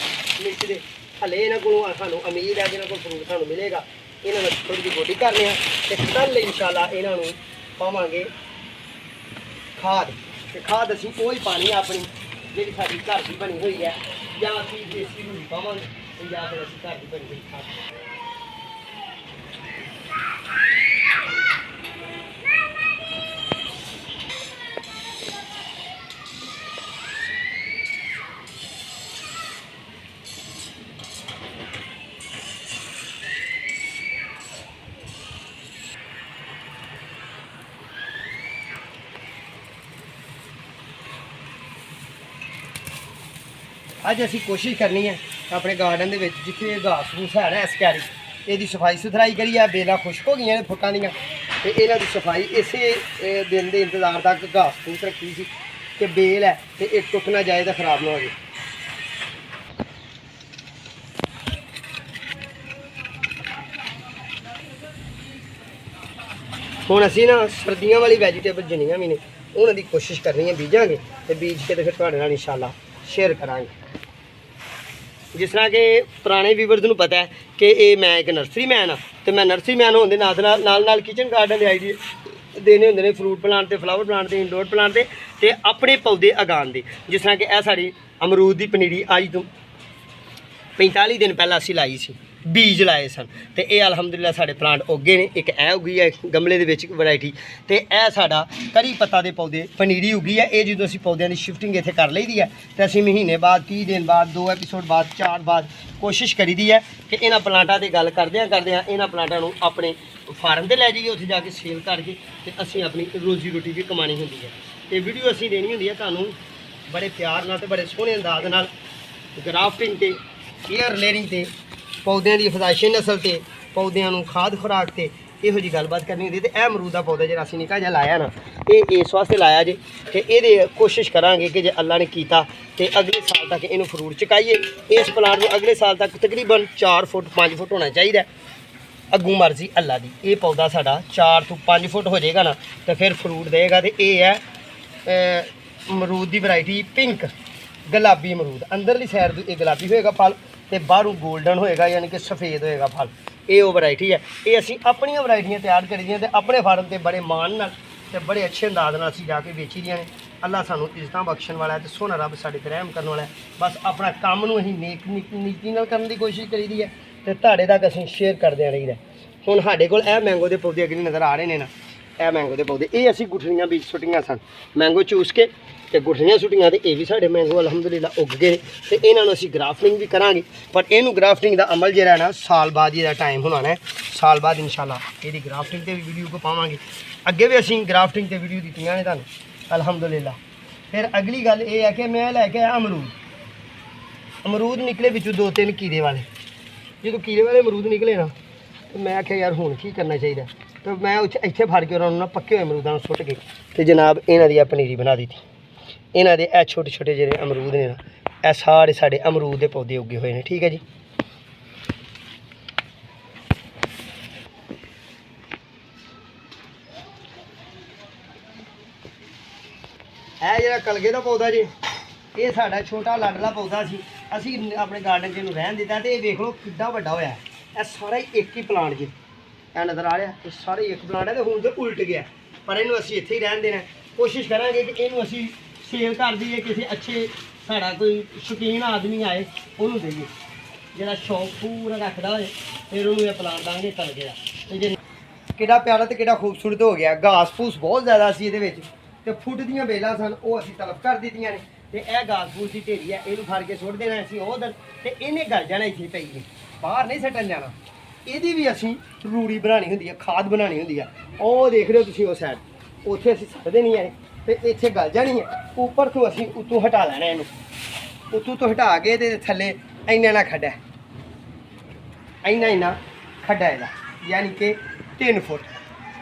Speaker 1: ਮਿਰਚ ਦੇ ਹਲੇ ਇਹਨਾਂ ਕੋਲੋਂ ਸਾਨੂੰ ਉਮੀਦ ਹੈ ਜਿਹਨਾਂ ਕੋਲ ਫਰੂਟ ਸਾਨੂੰ ਮਿਲੇਗਾ, ਇਹਨਾਂ ਨੂੰ ਥੋੜੀ ਜਿਹੀ ਗੋਡੀ ਕਰਨੇ ਆ ਤੇ ਕੱਲ ਇਨਸ਼ਾਅੱਲਾ ਇਹਨਾਂ ਨੂੰ ਪਾਵਾਂਗੇ ਖਾਦ। ਤੇ ਖਾਦ ਅਸੀਂ ਉਹ ਹੀ ਪਾਣੀ ਆਪਣੀ ਜਿਹੜੀ ਸਾਡੀ ਘਰ ਦੀ ਬਣੀ ਹੋਈ ਹੈ, ਜਾਂ ਅਸੀਂ ਦੇਸੀ ਰੂੜੀ ਪਾਵਾਂਗੇ ਜਾਂ ਫਿਰ ਅਸੀਂ ਘਰ ਦੀ ਬਣੀ ਹੋਈ ਖਾਦ। ਅੱਜ ਅਸੀਂ ਕੋਸ਼ਿਸ਼ ਕਰਨੀ ਹੈ ਆਪਣੇ ਗਾਰਡਨ ਦੇ ਵਿੱਚ ਜਿੱਥੇ ਘਾਸ ਫੂਸ ਹੈ ਨਾ ਇਸ ਕਿਆਰੀ ਇਹਦੀ ਸਫਾਈ ਸੁਥਰਾਈ ਕਰੀ ਆ। ਬੇਲਾਂ ਖੁਸ਼ਕ ਹੋ ਗਈਆਂ ਨੇ ਫੁੱਟਾਂ ਦੀਆਂ ਤੇ ਇਹਨਾਂ ਦੀ ਸਫਾਈ ਇਸੇ ਦਿਨ ਦੇ ਇੰਤਜ਼ਾਰ ਤੱਕ ਘਾਸ ਫੂਸ ਰੱਖੀ ਸੀ ਕਿ ਬੇਲ ਹੈ ਤੇ ਇਹ ਟੁੱਟ ਨਾ ਜਾਏ ਤਾਂ ਖਰਾਬ ਨਾ ਹੋ ਜਾਏ। ਹੁਣ ਅਸੀਂ ਨਾ ਸਰਦੀਆਂ ਵਾਲੀ ਵੈਜੀਟੇਬਲ ਜਿੰਨੀਆਂ ਵੀ ਨੇ ਉਹਨਾਂ ਦੀ ਕੋਸ਼ਿਸ਼ ਕਰਨੀ ਹੈ ਬੀਜਾਂਗੇ ਤੇ ਬੀਜ ਕੇ ਤੇ ਫਿਰ ਤੁਹਾਡੇ ਨਾਲ ਇਨਸ਼ਾਅੱਲਾ ਸ਼ੇਅਰ ਕਰਾਂਗੇ। ਜਿਸ ਤਰ੍ਹਾਂ ਕਿ ਪੁਰਾਣੇ ਵੀਵਰਸ ਨੂੰ ਪਤਾ ਹੈ ਕਿ ਇਹ ਮੈਂ ਇੱਕ ਨਰਸਰੀ ਮੈਨ ਆ ਤੇ ਮੈਂ ਨਰਸਰੀ ਮੈਨ ਹੋਣ ਦੇ ਨਾਲ ਕਿਚਨ ਗਾਰਡਨ ਦੇ ਆਈਡੀਏ ਦੇਣੇ ਹੁੰਦੇ ਨੇ, ਫਰੂਟ ਪਲਾਂਟ ਤੇ ਫਲਾਵਰ ਪਲਾਂਟ ਤੇ ਇੰਡੋਰ ਪਲਾਂਟ ਤੇ ਆਪਣੇ ਪੌਦੇ ਉਗਾਉਣ ਦੇ। ਜਿਸ ਤਰ੍ਹਾਂ ਕਿ ਇਹ ਸਾਡੀ ਅਮਰੂਦ ਦੀ ਪਨੀਰੀ ਅੱਜ ਤੋਂ 45 ਦਿਨ ਪਹਿਲਾਂ ਅਸੀਂ ਲਾਈ ਸੀ, ਬੀਜ ਲਾਏ ਸਨ ਤੇ ਇਹ ਅਲਹਮਦੁਲਿਲਾ ਸਾਡੇ ਪਲਾਂਟ ਉੱਗੇ ਨੇ। ਇੱਕ ਇਹ ਉੱਗੀ ਹੈ ਗਮਲੇ ਦੇ ਵਿੱਚ ਵੈਰਾਈਟੀ ਤੇ ਇਹ ਸਾਡਾ ਕਰੀ ਪੱਤਾ ਦੇ ਪੌਦੇ ਪਨੀਰੀ ਉੱਗੀ ਹੈ। ਇਹ ਜਦੋਂ ਅਸੀਂ ਪੌਦਿਆਂ ਦੀ ਸ਼ਿਫਟਿੰਗ ਇੱਥੇ ਕਰ ਲਈਦੀ ਹੈ ਤੇ ਅਸੀਂ ਮਹੀਨੇ ਬਾਅਦ 30 ਦਿਨ ਬਾਅਦ 2 ਐਪੀਸੋਡ ਬਾਅਦ 4 ਬਾਅਦ ਕੋਸ਼ਿਸ਼ ਕਰੀਦੀ ਹੈ ਕਿ ਇਹਨਾਂ ਪਲਾਂਟਾਂ ਦੀ ਗੱਲ ਕਰਦਿਆਂ ਇਹਨਾਂ ਪਲਾਂਟਾਂ ਨੂੰ ਆਪਣੇ ਫਾਰਮ 'ਤੇ ਲੈ ਜਾਈਏ, ਉੱਥੇ ਜਾ ਕੇ ਸੇਲ ਕਰਕੇ ਤੇ ਅਸੀਂ ਆਪਣੀ ਰੋਜ਼ੀ ਰੋਟੀ ਵੀ ਕਮਾਉਣੀ ਹੁੰਦੀ ਹੈ। ਤੇ ਵੀਡੀਓ ਅਸੀਂ ਦੇਣੀ ਹੁੰਦੀ ਹੈ ਤੁਹਾਨੂੰ ਬੜੇ ਪਿਆਰ ਨਾਲ ਤੇ ਬੜੇ ਸੋਹਣੇ ਅੰਦਾਜ਼ ਨਾਲ ਗ੍ਰਾਫਟਿੰਗ ਤੇ ਕੇਅਰ ਲੇਅਰਿੰਗ ਤੇ ਪੌਦਿਆਂ ਦੀ ਫਦਾਇਸ਼ੀ ਨਸਲ ਤੇ ਪੌਦਿਆਂ ਨੂੰ ਖਾਦ ਖੁਰਾਕ ਤੇ ਇਹੋ ਜਿਹੀ ਗੱਲਬਾਤ ਕਰਨੀ ਹੁੰਦੀ। ਤੇ ਇਹ ਅਮਰੂਦ ਦਾ ਪੌਦਾ ਜਿਹੜਾ ਅਸੀਂ ਨਿੱਕਾ ਜਿਹਾ ਲਾਇਆ ਨਾ ਇਹ ਇਸ ਵਾਸਤੇ ਲਾਇਆ ਜੇ ਕਿ ਇਹਦੇ ਕੋਸ਼ਿਸ਼ ਕਰਾਂਗੇ ਕਿ ਜੇ ਅੱਲਾ ਨੇ ਕੀਤਾ ਤੇ ਅਗਲੇ ਸਾਲ ਤੱਕ ਇਹਨੂੰ ਫਰੂਟ ਚਕਾਈਏ। ਇਸ ਪਲਾਂਟ ਨੂੰ ਅਗਲੇ ਸਾਲ ਤੱਕ ਤਕਰੀਬਨ 4 ਫੁੱਟ 5 ਫੁੱਟ ਹੋਣਾ ਚਾਹੀਦਾ। ਅੱਗੂ ਮਰਜ਼ੀ ਅੱਲਾ ਦੀ ਇਹ ਪੌਦਾ ਸਾਡਾ 4 ਤੋਂ 5 ਫੁੱਟ ਹੋ ਜਾਏਗਾ ਨਾ ਤੇ ਫਿਰ ਫਰੂਟ ਦੇਗਾ। ਤੇ ਇਹ ਹੈ ਅਮਰੂਦ ਦੀ ਵੈਰਾਈਟੀ ਪਿੰਕ ਗੁਲਾਬੀ ਅਮਰੂਦ। ਅੰਦਰਲੀ ਸਾਈਡ ਤੋਂ ਇਹ ਗੁਲਾਬੀ ਹੋਏਗਾ ਫਲ ਤੇ ਬਾਹਰੋਂ ਗੋਲਡਨ ਹੋਏਗਾ ਯਾਨੀ ਕਿ ਸਫੇਦ ਹੋਏਗਾ ਫਲ। ਇਹ ਉਹ ਵੈਰਾਈਟੀ ਹੈ। ਇਹ ਅਸੀਂ ਆਪਣੀਆਂ ਵੈਰਾਈਟੀਆਂ ਤਿਆਰ ਕਰੀਆਂ ਤੇ ਆਪਣੇ ਫਾਰਮ ਤੇ ਬੜੇ ਮਾਣ ਨਾਲ ਤੇ ਬੜੇ ਅੱਛੇ ਅੰਦਾਜ਼ ਨਾਲ ਅਸੀਂ ਜਾ ਕੇ ਵੇਚੀ ਦੀਆਂ ਨੇ। ਅੱਲਾ ਸਾਨੂੰ ਇੱਜ਼ਤਾਂ ਬਖਸ਼ਣ ਵਾਲਾ ਤੇ ਸੋਹਣਾ ਰੱਬ ਸਾਡੇ ਤੇ ਰਹਿਮ ਕਰਨ ਵਾਲਾ ਹੈ। ਬਸ ਆਪਣਾ ਕੰਮ ਨੂੰ ਅਸੀਂ ਨੀਤੀ ਨਾਲ ਕਰਨ ਦੀ ਕੋਸ਼ਿਸ਼ ਕਰੀਦੀ ਹੈ ਤੇ ਤੁਹਾਡੇ ਤੱਕ ਅਸੀਂ ਸ਼ੇਅਰ ਕਰਦੇ ਰਹੀਦਾ। ਹੁਣ ਸਾਡੇ ਕੋਲ ਇਹ ਮੈਂਗੋ ਦੇ ਪੌਦੇ ਅੱਗੇ ਨਜ਼ਰ ਆ ਰਹੇ ਨੇ ਨਾ, ਇਹ ਮੈਂਗੋ ਦੇ ਪੌਦੇ ਇਹ ਅਸੀਂ ਗੁਠਲੀਆਂ ਬੀਜ ਸੁੱਟੀਆਂ ਸਨ, ਮੈਂਗੋ ਚੂਸ ਕੇ ਤੇ ਗੁਠਲੀਆਂ ਸੁੱਟੀਆਂ ਤੇ ਇਹ ਵੀ ਸਾਡੇ ਮੈਂਗੋ ਅਲਹਮਦੁਲਿਲਾ ਉੱਗ ਗਏ ਤੇ ਇਹਨਾਂ ਨੂੰ ਅਸੀਂ ਗ੍ਰਾਫਟਿੰਗ ਵੀ ਕਰਾਂਗੇ। ਪਰ ਇਹਨੂੰ ਗ੍ਰਾਫਟਿੰਗ ਦਾ ਅਮਲ ਜਿਹੜਾ ਨਾ ਸਾਲ ਬਾਅਦ ਇਹਦਾ ਟਾਈਮ ਹੋਣਾ ਹੈ। ਸਾਲ ਬਾਅਦ ਇਨਸ਼ਾਅੱਲਾ ਇਹਦੀ ਗ੍ਰਾਫਟਿੰਗ ਤੇ ਵੀ ਵੀਡੀਓ ਕੋ ਪਾਵਾਂਗੇ। ਅੱਗੇ ਵੀ ਅਸੀਂ ਗ੍ਰਾਫਟਿੰਗ ਤੇ ਵੀਡੀਓ ਦਿੱਤੀਆਂ ਨੇ ਤੁਹਾਨੂੰ ਅਲਹਮਦੁਲਿਲਾ। ਫਿਰ ਅਗਲੀ ਗੱਲ ਇਹ ਹੈ ਕਿ ਮੈਂ ਲੈ ਕੇ ਆਇਆ ਅਮਰੂਦ ਨਿਕਲੇ ਵਿੱਚੋਂ 2-3 ਕੀੜੇ ਵਾਲੇ। ਜਦੋਂ ਕੀੜੇ ਵਾਲੇ ਅਮਰੂਦ ਨਿਕਲੇ ਨਾ ਤੇ ਮੈਂ ਆਖਿਆ ਯਾਰ ਹੁਣ ਕੀ ਕਰਨਾ ਚਾਹੀਦਾ ਤੇ ਮੈਂ ਇੱਥੇ ਫੜ ਕੇ ਉਹਨਾਂ ਨੂੰ ਨਾ ਪੱਕੇ ਹੋਏ ਅਮਰੂਦਾਂ ਨੂੰ ਸੁੱਟ ਕੇ ਤੇ ਜਨਾਬ ਇਹਨਾਂ ਦੀ ਪਨੀਰੀ ਬਣਾ ਦਿੱਤੀ। ਇਹਨਾਂ ਦੇ ਇਹ ਛੋਟੇ ਛੋਟੇ ਜਿਹੜੇ ਅਮਰੂਦ ਨੇ ਨਾ ਇਹ ਸਾਰੇ ਸਾਡੇ ਅਮਰੂਦ ਦੇ ਪੌਦੇ ਉੱਗੇ ਹੋਏ ਨੇ। ਠੀਕ ਹੈ ਜੀ। ਇਹ ਜਿਹੜਾ ਕਲਗੇ ਦਾ ਪੌਦਾ ਜੀ ਇਹ ਸਾਡਾ ਛੋਟਾ ਲਾਡਲਾ ਪੌਦਾ ਸੀ। ਅਸੀਂ ਆਪਣੇ ਗਾਰਡਨ 'ਚ ਇਹਨੂੰ ਰਹਿਣ ਦਿੱਤਾ ਤੇ ਇਹ ਵੇਖ ਲਓ ਕਿੱਡਾ ਵੱਡਾ ਹੋਇਆ। ਇਹ ਸਾਰਾ ਹੀ ਇੱਕ ਹੀ ਪਲਾਂਟ ਜੀ ਇਹ ਨਜ਼ਰ ਆ ਰਿਹਾ, ਇਹ ਸਾਰੇ ਇੱਕ ਪਲਾਂਟ ਹੈ ਤੇ ਹੁਣ ਤੇ ਉਲਟ ਗਿਆ। ਪਰ ਇਹਨੂੰ ਅਸੀਂ ਇੱਥੇ ਹੀ ਰਹਿਣ ਦੇਣਾ। ਕੋਸ਼ਿਸ਼ ਕਰਾਂਗੇ ਕਿ ਇਹਨੂੰ ਅਸੀਂ ਸੇਲ ਕਰ ਦਈਏ, ਕਿਸੇ ਅੱਛੇ ਸਾਡਾ ਕੋਈ ਸ਼ੌਕੀਨ ਆਦਮੀ ਆਏ ਉਹਨੂੰ ਦੇਈਏ ਜਿਹੜਾ ਸ਼ੌਕ ਪੂਰਾ ਰੱਖਦਾ ਹੋਏ ਫਿਰ ਉਹਨੂੰ ਇਹ ਪਲਾਂਟ ਦਾਂਗੇ ਕਲਗੇ ਦਾ। ਤੇ ਜੇ ਕਿਹੜਾ ਪਿਆਰਾ ਤੇ ਕਿਹੜਾ ਖੂਬਸੂਰਤ ਹੋ ਗਿਆ। ਘਾਸ ਫੂਸ ਬਹੁਤ ਜ਼ਿਆਦਾ ਸੀ ਇਹਦੇ ਵਿੱਚ ਤੇ ਫੁੱਟ ਦੀਆਂ ਬੇਲਾਂ ਸਨ ਉਹ ਅਸੀਂ ਤਲਫ ਕਰ ਦਿੱਤੀਆਂ ਨੇ ਤੇ ਇਹ ਘਾਸ ਫੂਸ ਦੀ ਢੇਰੀ ਹੈ ਇਹਨੂੰ ਫੜ ਕੇ ਸੁੱਟ ਦੇਣਾ ਅਸੀਂ ਉਹ ਦਿਨ ਤੇ ਇਹਨੇ ਗਲ ਜਾਣਾ ਇੱਥੇ ਪਈ ਨੇ, ਬਾਹਰ ਨਹੀਂ ਸੱਟਣ ਜਾਣਾ। ਇਹਦੀ ਵੀ ਅਸੀਂ ਰੂੜੀ ਬਣਾਉਣੀ ਹੁੰਦੀ ਹੈ, ਖਾਦ ਬਣਾਉਣੀ ਹੁੰਦੀ ਆ। ਉਹ ਦੇਖ ਰਹੇ ਹੋ ਤੁਸੀਂ ਉਹ ਸਾਈਡ ਉੱਥੇ ਅਸੀਂ ਸੱਟਦੇ ਨਹੀਂ ਆਏ ਤੇ ਇੱਥੇ ਗਲ ਜਾਣੀ ਹੈ। ਉੱਪਰ ਤੋਂ ਅਸੀਂ ਉੱਤੋਂ ਹਟਾ ਲੈਣਾ ਇਹਨੂੰ, ਉੱਤੋਂ ਤੋਂ ਹਟਾ ਕੇ ਤੇ ਥੱਲੇ ਇੰਨਾ ਖੱਡਾ ਇੰਨਾ ਖੱਡਾ ਇਹਦਾ ਯਾਨੀ ਕਿ 3 ਫੁੱਟ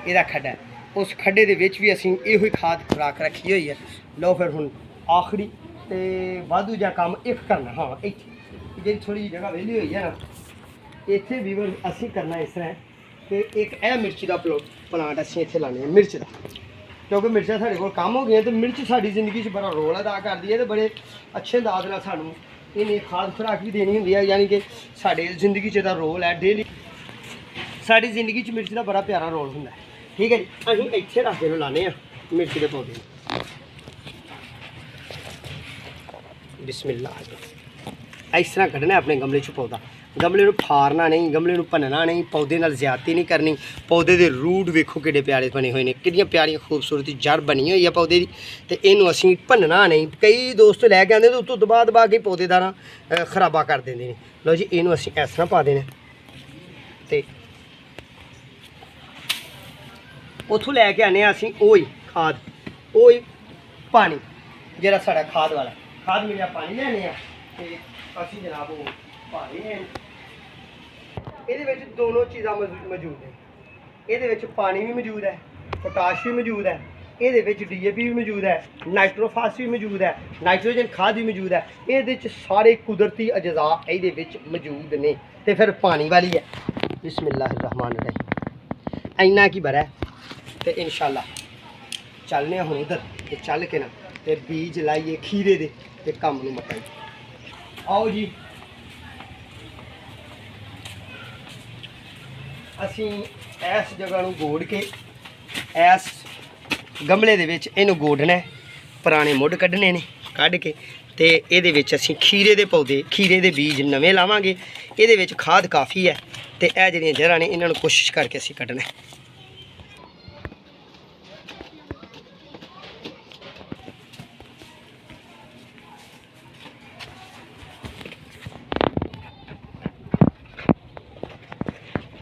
Speaker 1: ਇਹਦਾ ਖੱਡਾ। ਉਸ ਖੱਡੇ ਦੇ ਵਿੱਚ ਵੀ ਅਸੀਂ ਇਹੋ ਹੀ ਖਾਦ ਖੁਰਾਕ ਰੱਖੀ ਹੋਈ ਹੈ। ਲਓ ਫਿਰ ਹੁਣ ਆਖਰੀ ਤੇ ਵਾਧੂ ਜਿਹਾ ਕੰਮ ਇੱਕ ਕਰਨਾ। ਹਾਂ ਇੱਥੇ ਜਿਹੜੀ ਥੋੜ੍ਹੀ ਜਿਹੀ ਜਗ੍ਹਾ ਵਿਹਲੀ ਹੋਈ ਹੈ ਨਾ ਇੱਥੇ ਵੀ ਅਸੀਂ ਕਰਨਾ ਇਸ ਤਰ੍ਹਾਂ ਕਿ ਇੱਕ ਇਹ ਮਿਰਚ ਦਾ ਪਲਾਂਟ ਅਸੀਂ ਇੱਥੇ ਲਾਉਣੇ ਮਿਰਚ ਦਾ, ਕਿਉਂਕਿ ਮਿਰਚਾਂ ਸਾਡੇ ਕੋਲ ਕੰਮ ਹੋ ਗਈਆਂ ਤੇ ਮਿਰਚ ਸਾਡੀ ਜ਼ਿੰਦਗੀ 'ਚ ਬੜਾ ਰੋਲ ਅਦਾ ਕਰਦੀ ਹੈ ਤੇ ਬੜੇ ਅੱਛੇ ਅੰਦਾਜ਼ ਨਾਲ ਸਾਨੂੰ ਇਹਨੇ ਖਾਦ ਖੁਰਾਕ ਵੀ ਦੇਣੀ ਹੁੰਦੀ ਹੈ। ਯਾਨੀ ਕਿ ਸਾਡੇ ਜ਼ਿੰਦਗੀ 'ਚ ਇਹਦਾ ਰੋਲ ਹੈ ਡੇਲੀ, ਸਾਡੀ ਜ਼ਿੰਦਗੀ 'ਚ ਮਿਰਚ ਦਾ ਬੜਾ ਪਿਆਰਾ ਰੋਲ ਹੁੰਦਾ ਹੈ। ਠੀਕ ਹੈ ਜੀ। ਅਸੀਂ ਇੱਥੇ ਰੱਖ ਕੇ ਨੂੰ ਲਾਉਂਦੇ ਹਾਂ ਮਿਰਚ ਦੇ ਪੌਦੇ। ਬਿਸਮਿਲ੍ਲਾਹ। इस तरह कढ़ना अपने गमले च पौधा। गमले नूं फारना नहीं, गमले नूं भनना नहीं, पौधे नाल ज्यादती नहीं करनी। पौधे दे रूट वेखो किड्डे प्यारे बने हुए ने, किड्डियां प्यारियां खूबसूरती जड़ बनी हुई है पौधे दी। ते इहनूं असीं भनना नहीं। कई दोस्त लैके आंदे ते उत्तों दबा दबा के पौधे दा ना खराबा कर दिंदे ने। लो जी इहनूं असीं इस तरह पा देना ते उत्थों लैके आने असीं ओही खाद, ओही पानी जेह्ड़ा साढ़ा खाद वाला खाद मिलिया पानी लैने आ ते असीं जनाब ओह पा देने आ। ਇਹਦੇ ਵਿੱਚ ਦੋਨੋਂ ਚੀਜ਼ਾਂ ਮੌਜੂਦ ਨੇ। ਇਹਦੇ ਵਿੱਚ ਪਾਣੀ ਵੀ ਮੌਜੂਦ ਹੈ, ਪੋਟਾਸ਼ ਵੀ ਮੌਜੂਦ ਹੈ, ਇਹਦੇ ਵਿੱਚ ਡੀਏਪੀ ਵੀ ਮੌਜੂਦ ਹੈ, ਨਾਈਟ੍ਰੋਫਾਸ ਵੀ ਮੌਜੂਦ ਹੈ, ਨਾਈਟ੍ਰੋਜਨ ਖਾਦ ਵੀ ਮੌਜੂਦ ਹੈ। ਇਹਦੇ ਵਿੱਚ ਸਾਰੇ ਕੁਦਰਤੀ ਅਜਜ਼ਾ ਇਹਦੇ ਵਿੱਚ ਮੌਜੂਦ ਨੇ। ਤੇ ਫਿਰ ਪਾਣੀ ਵਾਲੀ ਹੈ ਬਿਸਮਿल्लाहिर्रहमानिर्रहीम। ਇੰਨਾ ਕੀ ਭਰਾ ਤੇ ਇਨਸ਼ਾਅੱਲਾ ਚੱਲਨੇ ਹੁਣ ਉਧਰ ਤੇ ਚੱਲ ਕੇ ਨਾ ਤੇ ਬੀਜ ਲਾਈਏ ਖੀਰੇ ਦੇ ਤੇ ਕੰਮ ਨੂੰ ਮਕਾਈ। ਆਓ ਜੀ ਅਸੀਂ ਇਸ ਜਗ੍ਹਾ ਨੂੰ ਗੋੜ ਕੇ ਇਸ ਗਮਲੇ ਦੇ ਵਿੱਚ ਇਹਨੂੰ ਗੋਡਣਾ, ਪੁਰਾਣੇ ਮੁੱਢ ਕੱਢਣੇ ਨੇ, ਕੱਢ ਕੇ ਤੇ ਇਹਦੇ ਵਿੱਚ ਅਸੀਂ ਖੀਰੇ ਦੇ ਪੌਦੇ, ਖੀਰੇ ਦੇ ਬੀਜ ਨਵੇਂ ਲਾਵਾਂਗੇ। ਇਹਦੇ ਵਿੱਚ ਖਾਦ ਕਾਫੀ ਹੈ ਤੇ ਇਹ ਜਿਹੜੀਆਂ ਜੜ੍ਹਾਂ ਨੇ ਇਹਨਾਂ ਨੂੰ ਕੋਸ਼ਿਸ਼ ਕਰਕੇ ਅਸੀਂ ਕੱਢਣਾ।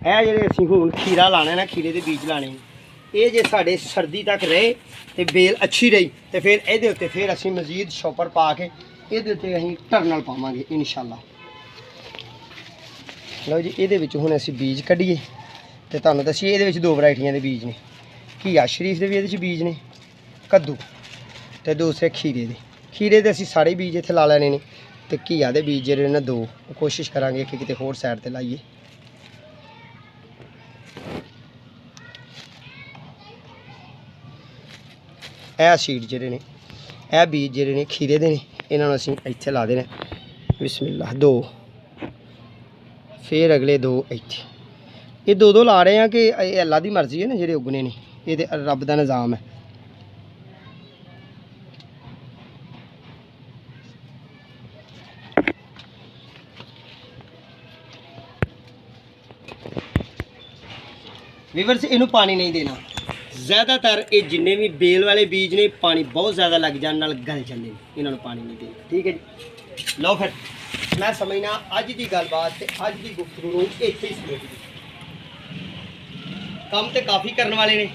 Speaker 1: ਇਹ ਜਿਹੜੇ ਅਸੀਂ ਹੁਣ ਖੀਰਾ ਲਾਣਾ ਨਾ, ਖੀਰੇ ਦੇ ਬੀਜ ਲਾਣੇ, ਇਹ ਜੇ ਸਾਡੇ ਸਰਦੀ ਤੱਕ ਰਹੇ ਤੇ ਬੇਲ ਅੱਛੀ ਰਹੀ ਤੇ ਫਿਰ ਇਹਦੇ ਉੱਤੇ ਫਿਰ ਅਸੀਂ ਮਜ਼ੀਦ ਸ਼ੋਪਰ ਪਾ ਕੇ ਇਹਦੇ ਉੱਤੇ ਅਸੀਂ ਟਰਨਲ ਪਾਵਾਂਗੇ ਇਨਸ਼ਾਅੱਲਾ। ਲਓ ਜੀ ਇਹਦੇ ਵਿੱਚ ਹੁਣ ਅਸੀਂ ਬੀਜ ਕੱਢੀਏ ਤੇ ਤੁਹਾਨੂੰ ਦੱਸੀਏ ਇਹਦੇ ਵਿੱਚ ਦੋ ਵੈਰਾਈਟੀਆਂ ਦੇ ਬੀਜ ਨੇ। ਘੀਆ ਸ਼ਰੀਫ ਦੇ ਵੀ ਇਹਦੇ 'ਚ ਬੀਜ ਨੇ, ਕੱਦੂ ਤੇ ਦੂਸਰੇ ਖੀਰੇ ਦੇ। ਖੀਰੇ ਦੇ ਅਸੀਂ ਸਾਰੇ ਬੀਜ ਇੱਥੇ ਲਾ ਲੈਣੇ ਨੇ ਤੇ ਘੀਆ ਦੇ ਬੀਜ ਜਿਹੜੇ ਨੇ ਦੋ, ਕੋਸ਼ਿਸ਼ ਕਰਾਂਗੇ ਕਿ ਕਿਤੇ ਹੋਰ ਸਾਈਡ ਤੇ ਲਾਈਏ। ਇਹ ਸੀਡ ਜਿਹੜੇ ਨੇ, ਇਹ ਬੀਜ ਜਿਹੜੇ ਨੇ ਖੀਰੇ ਦੇ ਨੇ, ਇਹਨਾਂ ਨੂੰ ਅਸੀਂ ਇੱਥੇ ਲਾ ਦੇਣਾ ਬਿਸਮਿल्लाह। ਦੋ ਫਿਰ ਅਗਲੇ ਦੋ ਇੱਥੇ। ਇਹ ਦੋ ਦੋ ਲਾ ਰਹੇ ਆ ਕਿ ਇਹ ਅੱਲਾ ਦੀ ਮਰਜ਼ੀ ਹੈ ਨਾ, ਜਿਹੜੇ ਉਗਨੇ ਨੇ ਇਹ ਤੇ ਰੱਬ ਦਾ ਨਿਜ਼ਾਮ ਹੈ। ਵੀਵਰਸ ਇਹਨੂੰ ਪਾਣੀ ਨਹੀਂ ਦੇਣਾ ज़्यादातर। ये जिन्ने भी बेल वाले बीज ने पानी बहुत ज़्यादा लग जाने नाल गल जाते हैं, इन्होंने पानी नहीं देना। ठीक है जी। लो फिर मैं समझना अज की गलबात ते अज की गुफ्तगू इत्थे ही समेटदी। काम तो काफ़ी करने वाले ने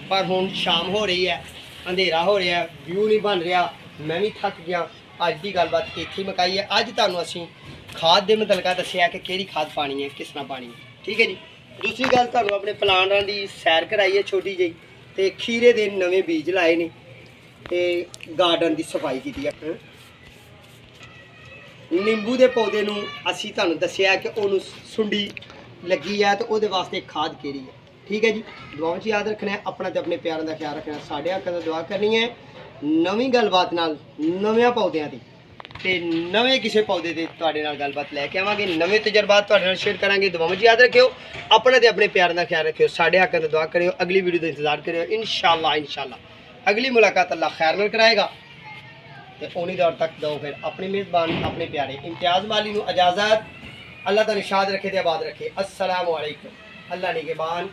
Speaker 1: पर हुण शाम हो रही है, अंधेरा हो रहा है, व्यू नहीं बन रहा, मैं भी थक गया। अज की गलबात इत्थे ही मुकाई है। अज तुहानूं असीं खाद के मुतलका दस्सिया कि किहड़ी खाद पानी है, किस तरह पानी है। ठीक है जी। दूसरी गल तुहानूं अपने प्लांटां दी सैर कराई है छोटी जी ते खीरे दे नवे बीज लाए ने ते गार्डन की सफाई की है। नींबू के पौधे नूं असीं तुहानूं दस्सिया कि उहनूं सुंडी लगी है तो उहदे वास्ते खाद केड़ी है। ठीक है जी। दुआओं च याद रखना है, अपना ते अपने प्यारों का ख्याल रखना। साढ़े हक्कां दा दुआ करनी है नवीं गलबात नाल, नव्यां पौधों की ते नवे किसी पौधे के तुहाडे नाल गलबात लैके आवांगे, नवे तजर्बात तुहाडे नाल शेयर करांगे। दुआवां च याद रखियो, अपने ते अपने प्यार का ख्याल रखियो। साढ़े हक्कां दा दुआ करियो, अगली वीडियो का इंतजार करियो। इंशाअल्लाह अगली मुलाकात अल्लाह खैर नाल कराएगा। तो उन्हीं दौर तक दो फिर अपने मेज़बान अपने प्यारे इम्तियाज़ माली नूं इजाज़त। अल्लाह ताला निशाद रखे ते आबाद रखे। अस्सलामु अलैकुम। अल्लाह निगहबान।